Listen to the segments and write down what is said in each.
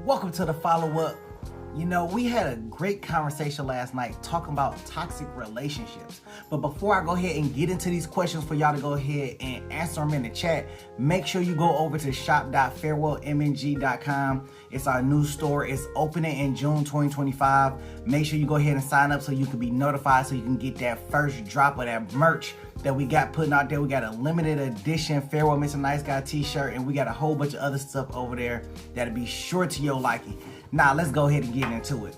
Welcome to the follow-up. You know, we had a great conversation last night talking about toxic relationships. But before I go ahead and get into these questions for y'all to go ahead and answer them in the chat, make sure you go over to shop.farewellmng.com. It's our new store. It's opening in June 2025. Make sure you go ahead and sign up so you can be notified so you can get that first drop of that merch that we got putting out there. We got a limited edition Farewell Mr. Nice Guy t-shirt, and we got a whole bunch of other stuff over there that'll be sure to your liking. Now, let's go ahead and get into it.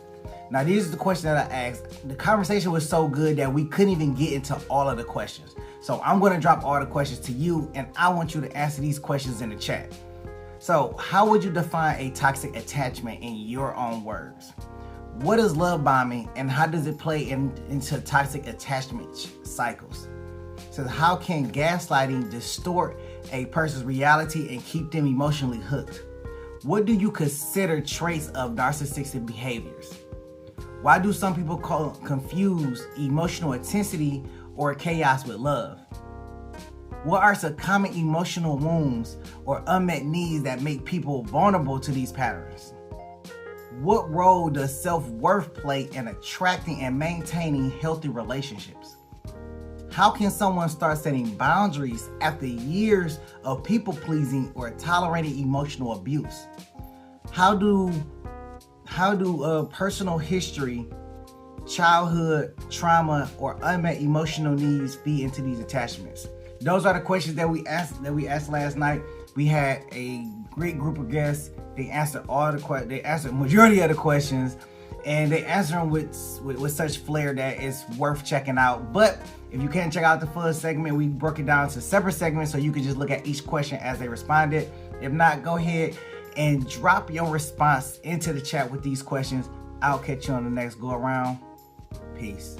Now, these are the questions that I asked. The conversation was so good that we couldn't even get into all of the questions. So I'm going to drop all the questions to you, and I want you to answer these questions in the chat. So, how would you define a toxic attachment in your own words? What is love bombing, and how does it play into toxic attachment cycles? So, how can gaslighting distort a person's reality and keep them emotionally hooked? What do you consider traits of narcissistic behaviors? Why do some people confuse emotional intensity or chaos with love? What are some common emotional wounds or unmet needs that make people vulnerable to these patterns? What role does self-worth play in attracting and maintaining healthy relationships? How can someone start setting boundaries after years of people-pleasing or tolerating emotional abuse? How do personal history, childhood trauma, or unmet emotional needs feed into these attachments? Those are the questions that we asked last night. We had a great group of guests. They answered they answered majority of the questions, and they answered them with such flair that it's worth checking out. But if you can't check out the full segment, we broke it down to separate segments so you can just look at each question as they responded. If not, go ahead and drop your response into the chat with these questions. I'll catch you on the next go around. Peace.